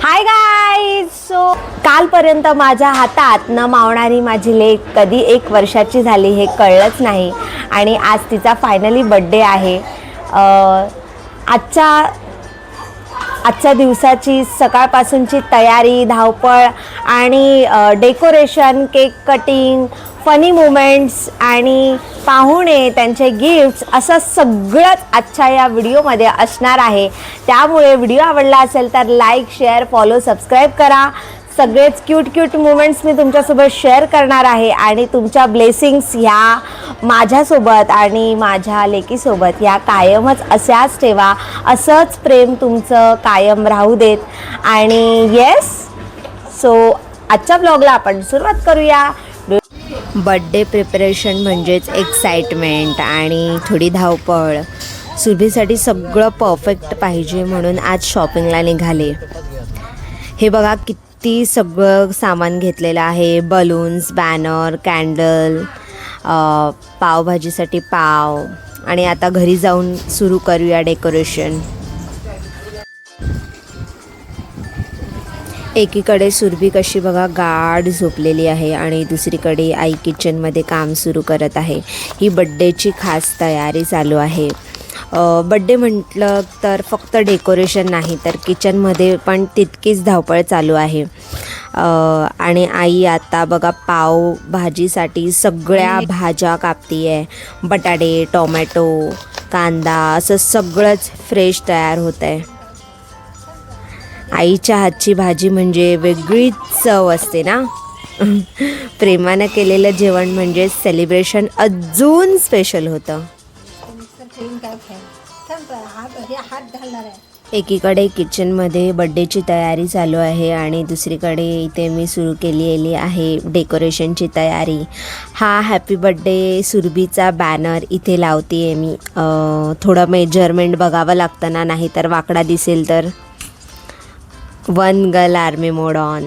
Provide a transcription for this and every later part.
Hi guys. So कालपर्यंत माझ्या हातात न मावणारी माझी लेक कधी 1 वर्षाची झाली हे कळलंच नाही आणि आज तिचा फायनली बड्डे आहे. आजच्या दिवसाची सकाळपासूनची तयारी, धावपळ आणि decoration, cake cutting, funny moments आणि पाहुणे, त्यांचे गिफ्ट्स, असं सगळंच आजच्या या व्हिडिओमध्ये असणार आहे. त्यामुळे व्हिडिओ आवडला असेल तर लाईक, शेअर, फॉलो, सबस्क्राईब करा. सगळेच क्यूट मुमेंट्स मी तुमच्यासोबत शेअर करणार आहे आणि तुमच्या ब्लेसिंग्स ह्या माझ्यासोबत आणि माझ्या लेकीसोबत ह्या कायमच अशाच ठेवा. असंच प्रेम तुमचं कायम राहू देत. आणि येस, सो आजच्या ब्लॉगला आपण सुरुवात करूया. बड्डे प्रिपरेशन म्हणजेच एक्साइटमेंट आणि थोडी धावपळ. सुरभीसाठी सगळं परफेक्ट पाहिजे म्हणून आज शॉपिंगला निघाले. हे बघा किती सगळं सामान घेतलेलं आहे. बलून्स, बॅनर, कॅन्डल, पावभाजीसाठी पाव. आणि आता घरी जाऊन सुरू करूया डेकोरेशन. एकीकडे सुरभी कशी बघा गाढ झोपलेली आहे आणि दुसरीकडे आई किचनमध्ये काम सुरू करत आहे. ही बड्डेची खास तयारी चालू आहे. बड्डे म्हटलं तर फक्त डेकोरेशन नाही तर किचनमध्ये पण तितकीच धावपळ चालू आहे. आणि आई आता बघा पाव भाजीसाठी सगळ्या भाज्या कापती आहे. बटाटे, टोमॅटो, कांदा असं सगळंच फ्रेश तयार होत आहे. आईच्या हातची भाजी म्हणजे वेगळीच चव असते ना. प्रेमानं केलेलं जेवण म्हणजे सेलिब्रेशन अजून स्पेशल होतं. एकीकडे किचनमध्ये बड्डेची तयारी चालू आहे आणि दुसरीकडे इथे मी सुरू केलेली आहे डेकोरेशनची तयारी. हा हॅपी बड्डे सुरभीचा बॅनर इथे लावते आहे मी. थोडं मेजरमेंट बघावं लागतं ना, नाही तर वाकडा दिसेल तर. 1 गर्ल आर्मी मोड ऑन.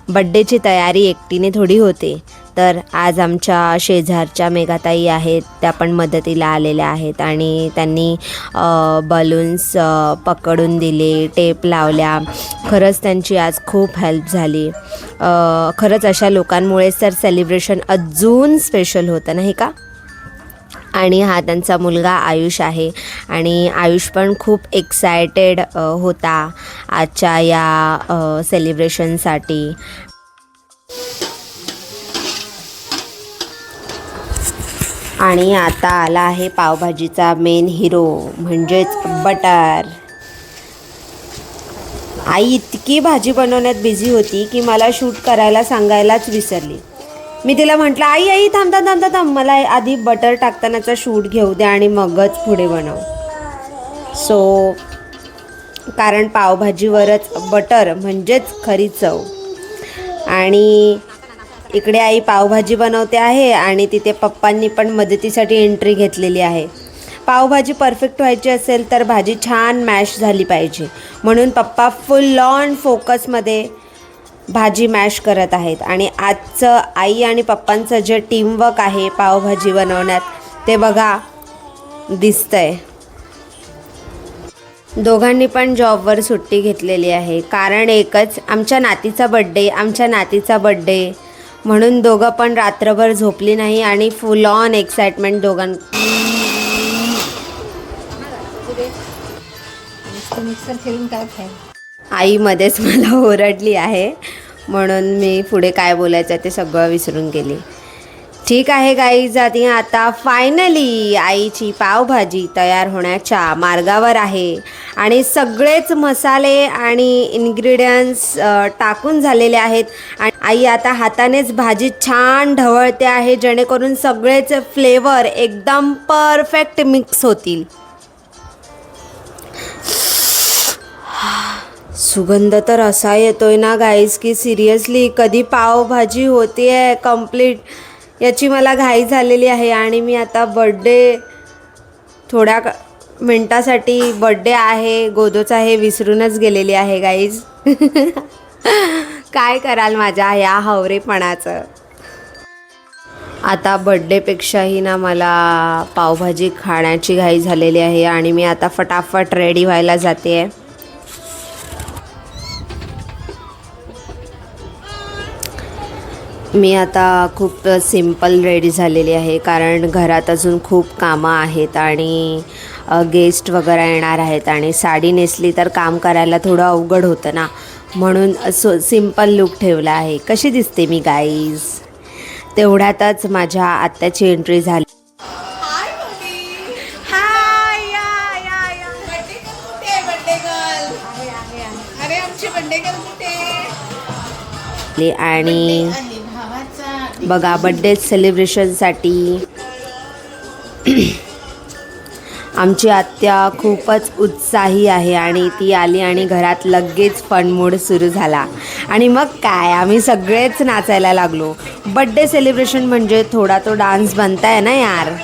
बड्डेची तयारी एकटीने थोडी होते, तर आज आमच्या शेजारच्या मेघाताई आहेत, त्या पण मदतीला आलेल्या आहेत आणि त्यांनी बलून्स पकडून दिले, टेप लावल्या. खरंच त्यांची आज खूप हेल्प झाली. खरंच अशा लोकांमुळेच तर सेलिब्रेशन अजून स्पेशल होतं नाही का. आणि हा त्यांचा मुलगा आयुष आहे आणि आयुष पण खूप एक्सायटेड होता आजच्या या सेलिब्रेशनसाठी. आणि आता आला आहे पावभाजीचा मेन हिरो म्हणजेच बटर. आई इतकी भाजी बनवण्यात बिझी होती की मला शूट करायला सांगायलाच विसरली. मी तिला म्हटलं, आई थांब, मला आधी बटर टाकतानाचा शूट घेऊ द्या आणि मगच पुढे बनव. सो कारण पावभाजीवरच बटर म्हणजेच खरी चव. आणि इकडे आई पावभाजी बनवते आहे आणि तिथे पप्पांनी पण मदतीसाठी एंट्री घेतलेली आहे. पावभाजी परफेक्ट व्हायची असेल तर भाजी छान मॅश झाली पाहिजे, म्हणून पप्पा फुल ऑन फोकसमध्ये भाजी मॅश करत आहेत. आणि आजचं आई आणि पप्पांचं जे टीमवर्क आहे पावभाजी बनवण्यात ते बघा दिसतंय. दोघांनी पण जॉबवर सुट्टी घेतलेली आहे, कारण एकच, आमच्या नातीचा बड्डे म्हणून दोघं पण रात्रभर झोपली नाही आणि फुल ऑन एक्साइटमेंट आई मध्येच मला ओरडली आहे म्हणून मी पुढे काय बोलायचं ते सगळं विसरून गेली. ठीक आहे गाईज, आता फायनली आईची पावभाजी तयार होण्याच्या मार्गावर आहे आणि सगळेच मसाले आणि इन्ग्रेडियंट्स टाकून झालेले आहेत. आणि आई आता हातानेच भाजी छान ढवळते आहे जेणेकरून सगळेच फ्लेवर एकदम परफेक्ट मिक्स होतील. सुगंध तर असा येतोय ना गाईज की सिरियसली कधी पावभाजी होते आहे कंप्लीट याची मला घाई झालेली आहे. आणि मी आता बड्डे थोड्या मिनटासाठी बड्डे आहे गोदोचा हे विसरूनच गेलेली आहे गाईज. काय कराल माझ्या या हवरेपणाचं. आता बड्डेपेक्षाही ना मला पावभाजी खाण्याची घाई झालेली आहे आणि मी आता फटाफट रेडी व्हायला जाते आहे. मी आता खूप सिंपल रेडी झालेली आहे, कारण घरात अजून खूप कामं आहेत आणि गेस्ट वगैरे येणार आहेत आणि साडी नेसली तर काम करायला थोडं अवघड होतं ना, म्हणून सिंपल लूक ठेवला आहे. कशी दिसते मी गाईज? तेवढ्यातच माझ्या आत्याची एंट्री झाली. आणि बघा बड्डे सेलिब्रेशनसाठी आमची आत्या खूपच उत्साही आहे आणि ती आली आणि घरात लगेच फन मूड सुरू झाला. आणि मग काय, आम्ही सगळेच नाचायला लागलो. बड्डे सेलिब्रेशन म्हणजे थोडा तो डान्स बनताय ना यार.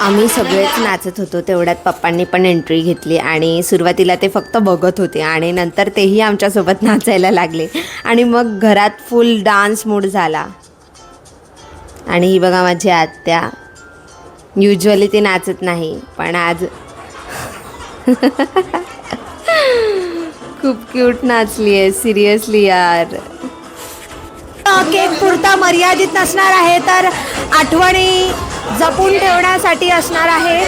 आम्ही सगळेच नाचत होतो. तेवढ्यात पप्पांनी पण एंट्री घेतली आणि सुरुवातीला ते फक्त बघत होते आणि नंतर तेही आमच्यासोबत नाचायला लागले आणि मग घरात फुल डान्स मूड झाला. आणि ही बघा माझी आत्या. युजली ती नाचत नाही, पण आज खूप क्यूट नाचली आहे सिरियसली यार. केक पुरता मर्यादित नसणार आहे, तर आठवणी जपून ठेवण्यासाठी असणार आहे.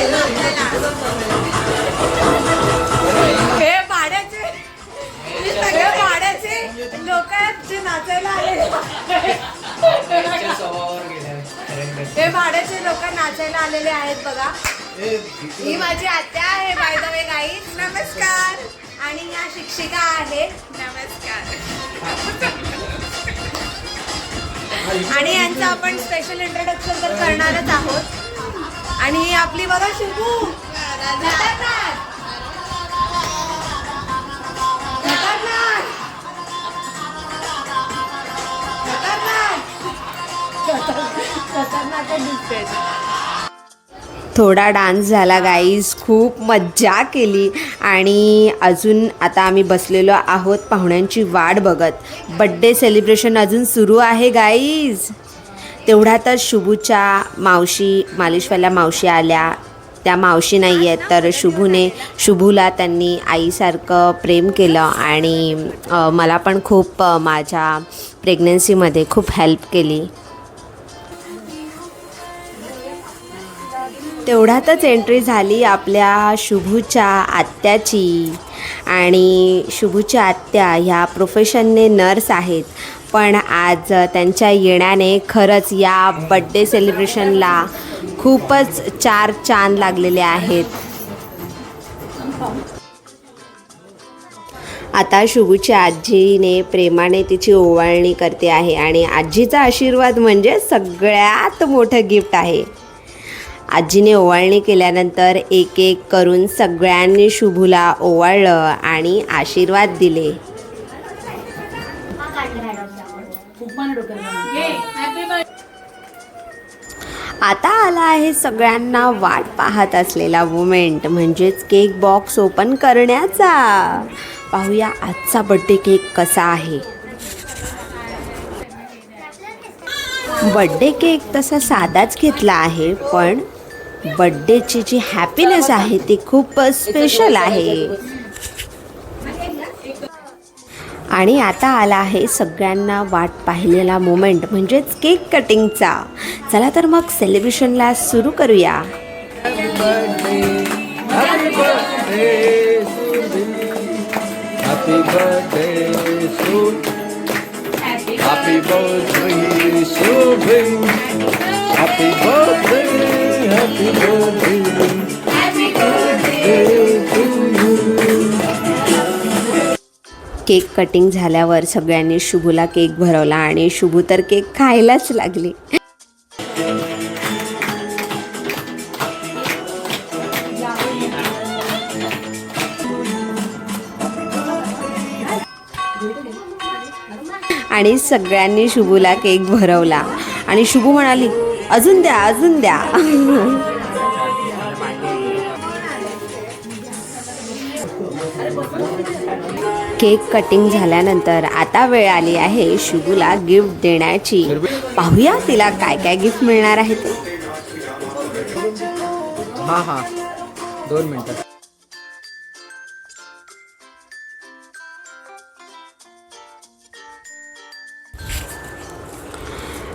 हे भाड्याचे लोक जे नाचायला आले, हे भाड्याचे लोक नाचायला आलेले आहेत बघा. ही माझी आत्या आहे बाय द वे गाईज. नमस्कार. आणि या शिक्षिका आहेत. नमस्कार. आणि यांचं आपण स्पेशल इंट्रोडक्शन तर करणारच आहोत. आणि ही आपली बघा शुभू. थोडा डान्स झाला गाईज, खूप मज्जा केली. आणि अजून आता आम्ही बसलेलो आहोत पाहुण्यांची वाट बघत. बड्डे सेलिब्रेशन अजून सुरू आहे गाईज. तेवढ्यातच शुभूच्या मावशी, मालिशवाल्या मावशी आल्या. त्या मावशी नाही आहेत, तर शुभूला त्यांनी आईसारखं प्रेम केलं आणि मला पण खूप माझ्या प्रेग्नन्सीमध्ये खूप हेल्प केली. तेवढ्यातच एंट्री झाली आपल्या शुभूच्या आत्याची. आणि शुभूच्या आत्या ह्या प्रोफेशनने नर्स आहेत, पण आज त्यांच्या येण्याने खरंच या बड्डे सेलिब्रेशनला खूपच चार चांद लागलेले आहेत. आता शुभूच्या आजीने प्रेमाने तिची ओवाळणी करते आहे आणि आजीचा आशीर्वाद म्हणजे सगळ्यात मोठं गिफ्ट आहे. आजीने ओवाळणी केल्यानंतर एक एक करून सगळ्यांनी शुभूला ओवाळलं आणि आशीर्वाद दिले. आता आला आहे सगळ्यांना वाट पाहत असलेला मोमेंट, म्हणजेच केक बॉक्स ओपन करण्याचा. पाहूया आजचा बड्डे केक कसा आहे. बड्डे केक तसा साधाच घेतला आहे, पण बड्डेची जी हॅपीनेस आहे ती खूप स्पेशल आहे. आणि आता आला आहे सगळ्यांना वाट पाहिलेला मोमेंट, म्हणजेच केक कटिंगचा. चला तर मग सेलिब्रेशनला सुरू करूया. Happy birthday Shubham. Happy birthday to you. Cake cutting झाल्यावर सगळ्यांनी शुभूला केक भरवला आणि शुभू तर केक खायलाच लागली. आणि सगळ्यांनी शुभूला केक भरवला आणि शुभू म्हणाली अजून द्या अजून द्या. केक कटिंग झाल्यानंतर आता वेळ आली आहे शुभूला गिफ्ट देण्याची. पाहूया तिला काय काय गिफ्ट मिळणार आहे ते. हां 2 मिनिटं.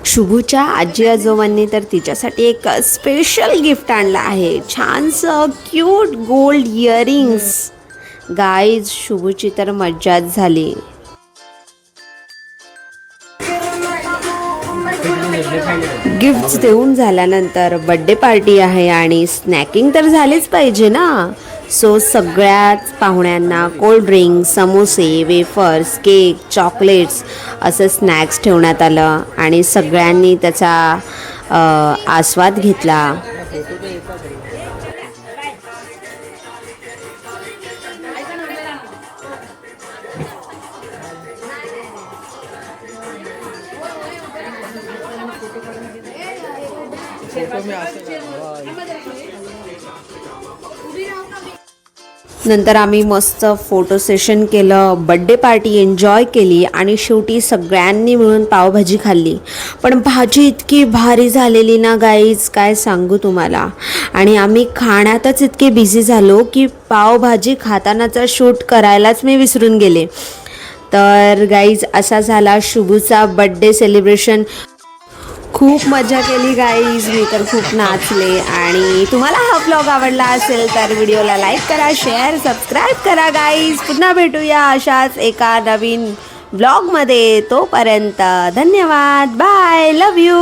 शुभूच्या आजी आजोबांनी तर तिच्यासाठी एक स्पेशल गिफ्ट आणलं आहे. छानसं क्यूट गोल्ड इयरिंग्स. गाईज शुभूची तर मज्जाच झाली. गिफ्ट्स देऊन झाल्यानंतर बड्डे पार्टी आहे आणि स्नॅकिंग तर झालीच पाहिजे ना. सो सगळ्याच पाहुण्यांना कोल्ड ड्रिंक, समोसे, वेफर्स, केक, चॉकलेट्स असं स्नॅक्स ठेवण्यात आलं आणि सगळ्यांनी त्याचा आस्वाद घेतला. नंतर आम्ही मस्त फोटो सेशन केलं, बड्डे पार्टी एन्जॉय केली आणि शेवटी सगळ्यांनी मिळून पावभाजी खाल्ली. पण भाजी इतकी भारी झालेली ना गाईज, काय सांगू तुम्हाला. आणि आम्ही खाण्यातच इतके बिझी झालो की पावभाजी खातानाचा शूट करायलाच मी विसरून गेले. तर गाईज असा झाला शुभूचा बड्डे सेलिब्रेशन. खूप मजा केली गाईज, मी तर खूप नाचले. आणि तुम्हाला हा व्लॉग आवडला असेल तर व्हिडिओला लाईक करा, शेअर, सबस्क्राईब करा गाईज. पुन्हा भेटूया अशाच एका नवीन व्लॉगमध्ये. तोपर्यंत धन्यवाद, बाय, लव यू.